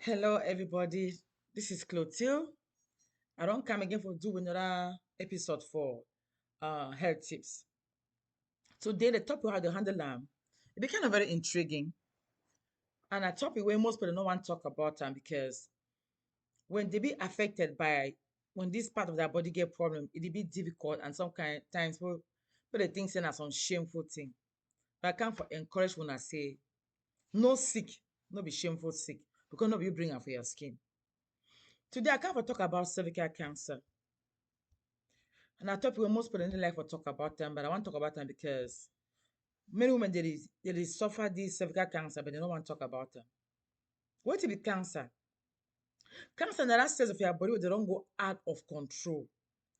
Hello, everybody. This is Clotilde. I don't come again for do another episode for health tips. Today, the topic how to handle it became kind of very intriguing, and a topic where most people don't want to talk about them because when they be affected by when this part of their body get problem, it be difficult and some kind times people they think say na some shameful thing. But I come for encourage when I say no sick, no be shameful sick because no be you bring am for your skin. Today, I come for talk about cervical cancer. And I thought people most people didn't like to talk about them, but I want to talk about them because many women they suffer this cervical cancer, but they don't want to talk about them. What is cancer? Cancer na that cells of your body where they don't go out of control.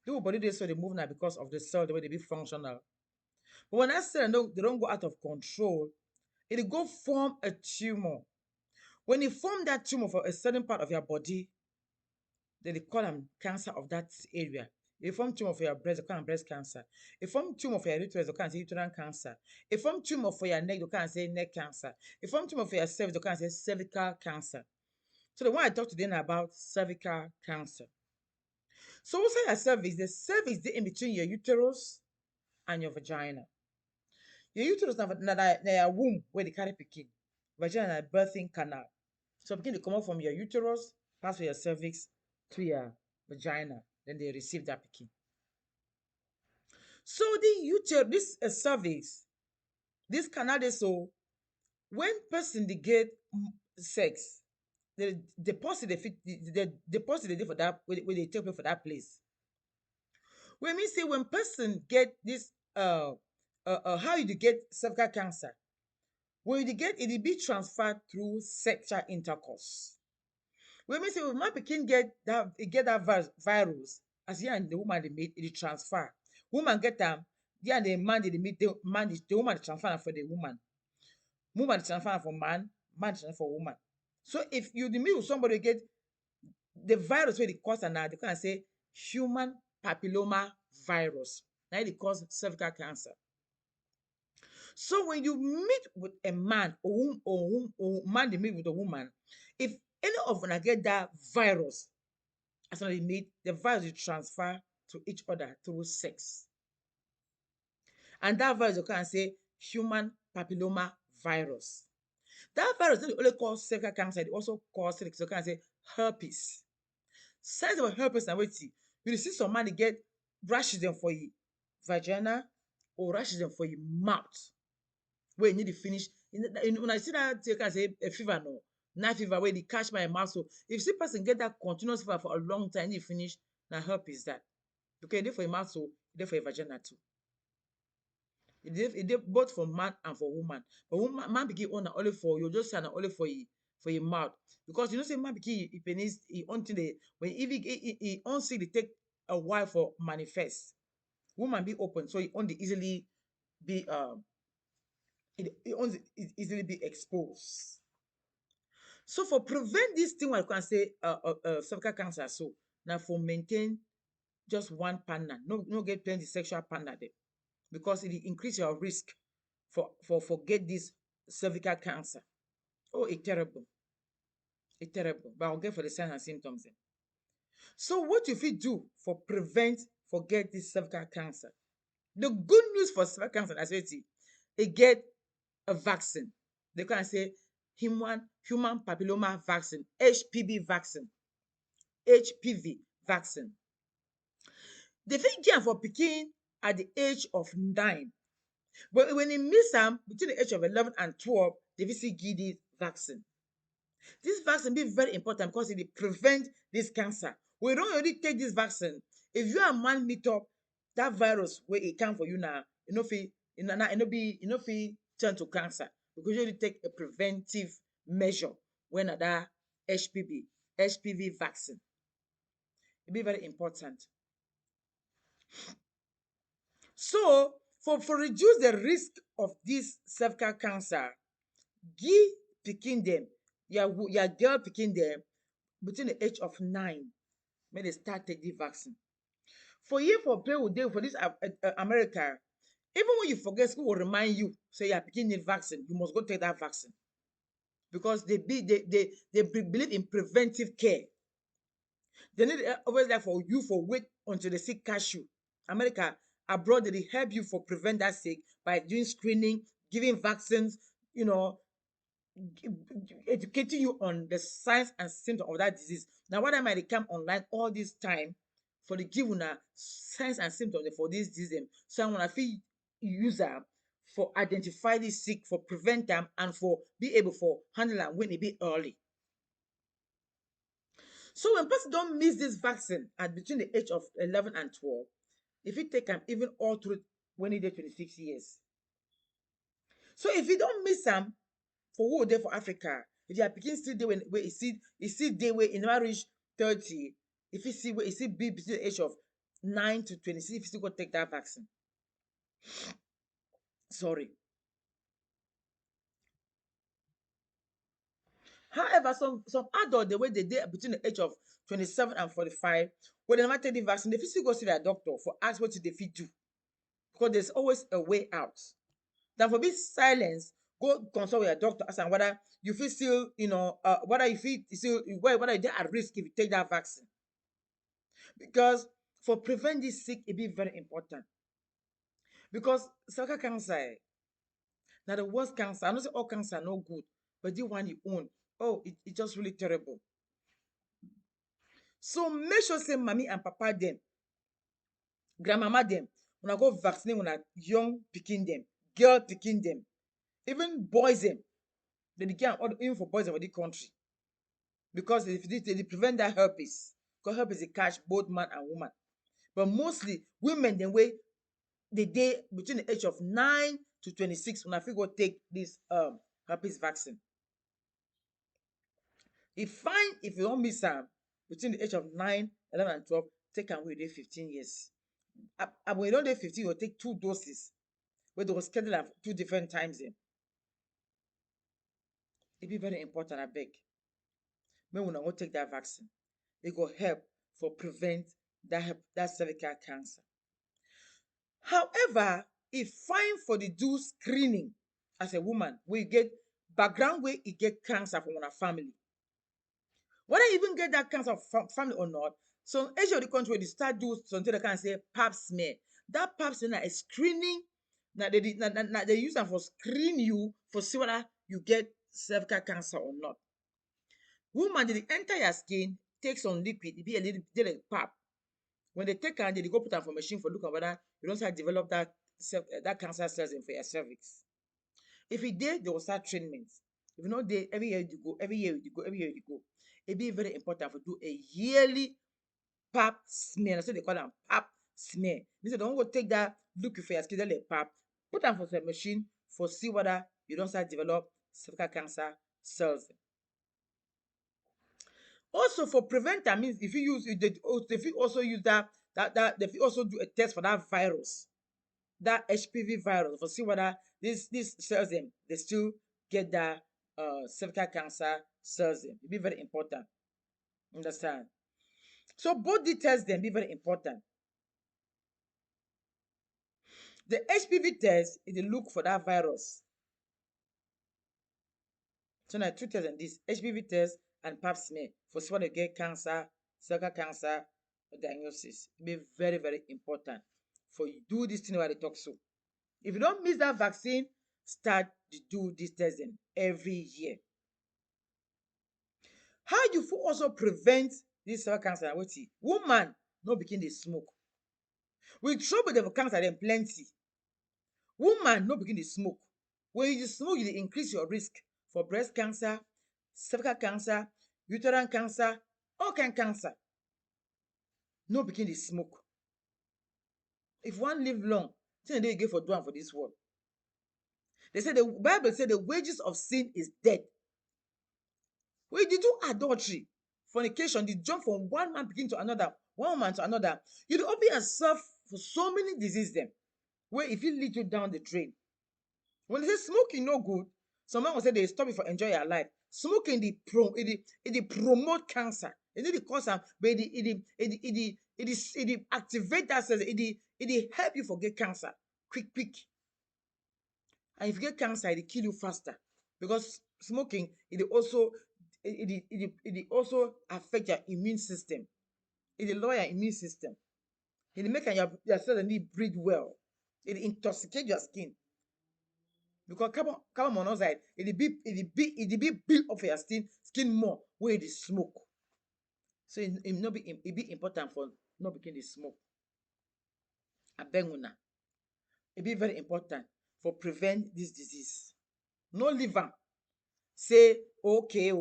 The whole body they so they move now because of the cell the way they be functional. But when that cell they don't go out of control, it go form a tumor. When you form that tumor for a certain part of your body, they call them cancer of that area. If form tumor for your breast, you can breast cancer. If form tumor for your uterus, you can say uterine cancer. If form tumor for your neck, you can say neck cancer. If form tumor for your cervix, you can say cervical cancer. So the one I talk today about cervical cancer. So we say your cervix. The cervix is in between your uterus and your vagina. Your uterus na your womb where they carry pikin. Vagina na birthing canal. So pikin dey comot from your uterus, pass for your cervix to your vagina. Then they receive that pikin. So the uterus, this cervix, this canal dey so when person dey get sex, the deposit dey fit the deposit dey dey for that wey dey take place for that place. Wey mean say when person get this how you dey get cervical cancer, when you dey get it dey be transferred through sexual intercourse. Wey mean say when man pikin get that virus, as you and the woman dey meet, e dey transfer. Woman get am, you and the man dey meet, the woman dey transfer am for the woman. Woman dey transfer am for man dey transfer for woman. So if you dey meet with somebody wey get the virus wey dey cause am na, they can say human papilloma virus. Na it dey cause cervical cancer. So when you meet with a man or man dey meet with a woman, if any of una get that virus, as una dey meet, the virus dey transfer to each other through sex. And that virus, you can say human papilloma virus. That virus doesn't only cause cervical cancer, it also cause, so you can say herpes. Signs of herpes na wetin? You see some man dey get rashes dem for your vagina or rashes dem for your mouth. Wey you need to finish. When I see that, you can say a fever, no. Night fever wey dey catch my mouth. So if you see person get that continuous fever for a long time, you finish, na herpes that. Okay, e dey for your mouth, so e dey for your vagina too. E dey both for man and for woman. But man pikin own na only for you, just say na only for your mouth. Because you know say man pikin e penis e own thing dey when e own sick dey take a while for manifest. Woman be open, so e own dey easily be easily be exposed. So for prevent this thing, what I can say cervical cancer, so now for maintain just one partner, no get plenty sexual partner there, because it increase your risk for get this cervical cancer. Oh, it's terrible. It's terrible. But I'll get for the signs and symptoms then. So what you fit do for prevent for get this cervical cancer? The good news for cervical cancer, as it get a vaccine. They can say human papilloma vaccine, HPV vaccine. HPV vaccine. They fit get am for pikin at the age of 9. But when you miss am between the age of 11 and 12, they fit still give this vaccine. This vaccine be very important because it prevent this cancer. We don't already take this vaccine. If you and man meet up, that virus where it come for you now, you know fit turn to cancer, because you already take a preventive measure when that HPV vaccine. It be very important. So for reduce the risk of this cervical cancer, give pikin dem, your girl pikin dem between the age of 9, make they start take the vaccine. For here for play with them for this America, even when you forget, school will remind you say your pikin need vaccine, you must go take that vaccine. because they believe in preventive care. They need always like for you for wait until the sick catch you. America abroad they help you for prevent that sick by doing screening, giving vaccines, you know, educating you on the signs and symptoms of that disease. Now, what I might come online all this time for the give una signs and symptoms for this disease. So I want to feel user for identify this sick, for prevent them, and for be able for handle them when it be early. So when person don't miss this vaccine at between the age of 11 and 12, if you take them even all through when they 26 years. So if you don't miss them for who there for Africa, if you are picking still there when you see day where in never reach 30, if you see where you see be between the age of 9 to 26, if you still go take that vaccine. Sorry. However, some adults the way they dey between the age of 27 and 45, when they never take the vaccine, they fit still go see their doctor for ask what they fit do, because there's always a way out. Than for be silence, go consult with your doctor, ask am whether you feel still, whether you feel still whether you dey at risk if you take that vaccine. Because for prevent this sick, it be very important. Because cervical cancer now the worst cancer. I know say all cancer no good, but the one you own, oh, it just really terrible. So make sure say mommy and papa them, grandmama them, when I go vaccinate when I young picking them, girl picking them, even boys them. They can even for boys for the country. Because if they prevent that herpes, because herpes they catch both man and woman. But mostly women the way they day between the age of 9 to 26 when I feel go take this herpes vaccine. If fine if you don't miss am between the age of 9, 11, and 12, take am wey dey 15 years. And when you don't dey 15, you take 2 doses where they will schedule am 2 different times. It be very important, abeg. Make una go take that vaccine. It go help for prevent that cervical cancer. However, if fine for the do screening as a woman, we get background where you get cancer from our family. Whether you even get that cancer from family or not, some age of the country where they start do something they can say pap smear. That pap smear is screening. Now they use them for screen you for see whether you get cervical cancer or not. Woman, they enter your skin, take some liquid, it be a little bit like pap. When they take am, they go put am for machine for look at whether you don't start develop that cancer cells in for your cervix. If it dey, they will start treatment. If you know dey, every year you go, every year you go, every year you go. It be very important to do a yearly pap smear. That's what they call them, pap smear. Means they don't go take that look for your skin, like pap, put them for the machine for see whether you don't start develop cervical cancer cells. Also for preventer means if you use if you also use that if you also do a test for that virus, that HPV virus, for see whether these cells them they still get that cervical cancer cells them. It be very important. Understand? So both the tests them be very important. The HPV test is to look for that virus. So now 2 tests and this HPV test and pap smear for see whether you get cancer, cervical cancer diagnosis. It be very, very important for you do this thing where they talk so. If you don't miss that vaccine, start to do this testing every year. How you fit also prevent this cervical cancer? Wetin? Woman no begin dey smoke. We trouble dem for cancer dem plenty. Woman no begin dey smoke. When you smoke, you dey increase your risk for breast cancer, cervical cancer, uterine cancer, all kind cancer. No begin dey smoke. If you wan live long, thing dey you get for do am for this world. They say the Bible say the wages of sin is death. When you do adultery, fornication, the jump from one man begin to another, one woman to another, you dey open yourself for so many diseases them, where if it lead you down the drain. When they say smoking no good, some man will say they stop it for enjoy your life. Smoking it promote cancer. It dey cause am, but it activate that cells. It help you forget cancer quick. And if you get cancer, it kill you faster because smoking, it also affect your immune system. It lower your immune system. It make your cell need breathe well. It intoxicate your skin because carbon monoxide it be build up for your skin more where it is smoke. So it be important for not begin the smoke. Abeg una, it be very important for prevent this disease. No leave am say okay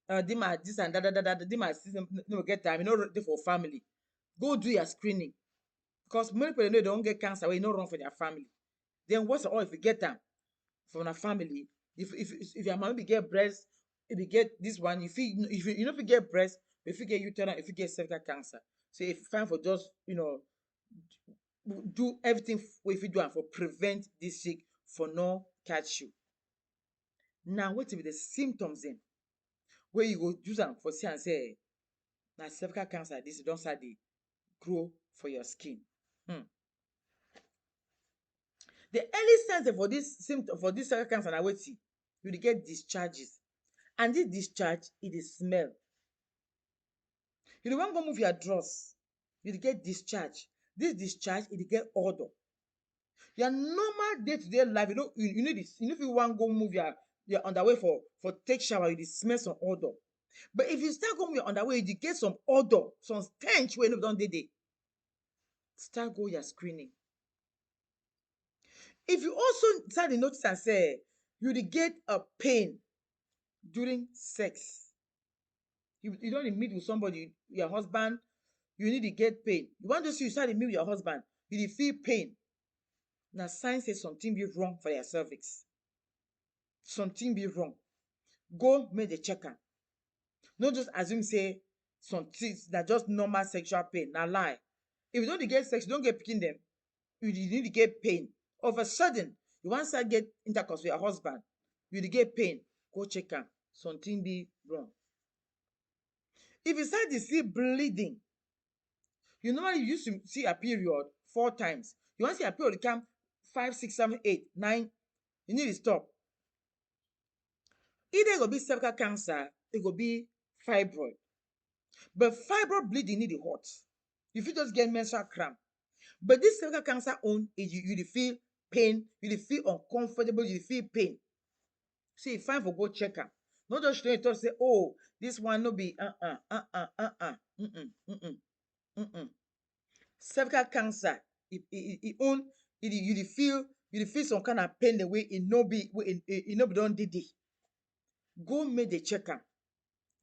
this and that this my system no get time, you no dey for family. Go do your screening because many people know they don get cancer wey no run for their family. Then worst of all, if you get am from una family, if your mama be get breast, if you get this one, if you no fit get breast, if you get uterine, if you get cervical cancer. So it's fine for just do everything wey you fit do am for prevent this sick for no catch you. Now wetin be the symptoms dem wey you go use am for see am say na cervical cancer dis don start dey grow for your skin. The early signs for this symptom for this cervical cancer na wetin? You dey get discharges, and this discharge e dey smell. You dey wan go move your drawers, you dey get discharge. This discharge e dey get odour. Your normal day to day life, you no fit wan go move your underwear for take shower, you dey smell some odour. But if you start go move your underwear, you dey get some odour, some stench wey no don dey there. Start go your screening. If you also start dey notice am say you dey get a pain during sex, you don dey meet with somebody, your husband, you need to get pain. You wan just see you start dey meet with your husband, you dey feel pain. Na sign say something be wrong for your cervix. Something be wrong. Go make dem check am. No just assume say something na just normal sexual pain. Na lie. If you don dey get sex, you don get pikin dem, you need to get pain. All of a sudden, you wan start get intercourse with your husband, you dey get pain, go check am. Something be wrong. If you start to see bleeding, you normally used to see a period 4 times. You wan see a period come 5, 6, 7, 8, 9, you need to stop. Either e go be cervical cancer, e go be fibroid. But fibroid bleeding need to hot. You fit just get menstrual cramp. But this cervical cancer own, you dey feel pain, you dey feel uncomfortable, you dey feel pain. So e fine for go check am. No just show you talk say, oh, this one no be cervical cancer, you dey feel some kind of pain the way e no be don dey there. Go make dem check am.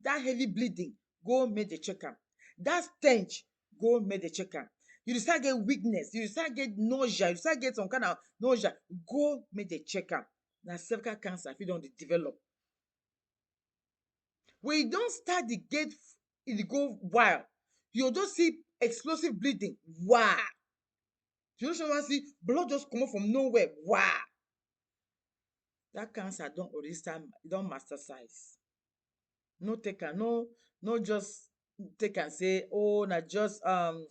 That heavy bleeding, go make dem check am. That stench, go make dem check am. You dey start get weakness, you dey start get nausea, you start get some kind of nausea, go make dem check am. Na cervical cancer fit don dey develop. When you don start dey get e dey go wild, you go just see explosive bleeding. Wow! You no sure wan see blood just comot from nowhere. Wow! That cancer don already start, don metastasize. No take am, no just take am say, oh, na just and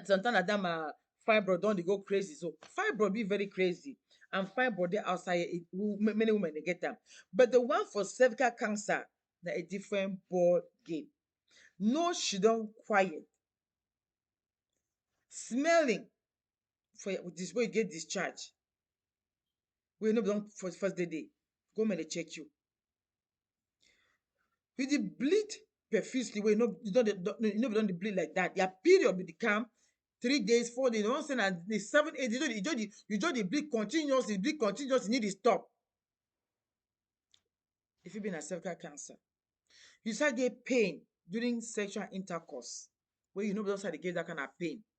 sometimes na that my fibroid don dey go crazy. So fibroid be very crazy, and fibroid dey outside. Many women dey get am. But the one for cervical cancer na a different ball game. No shidon quiet. Smelling for this way you get discharge, wey no be don for the first day, go make dem check you. You dey bleed profusely wey you no be don dey bleed like that. Your period be dey come 3 days, 4 days. You wan say na the 7, 8 days, you just dey bleed continuously, you need to stop. E fit be na cervical cancer. You start get pain during sexual intercourse wey you no be don start dey get that kind of pain.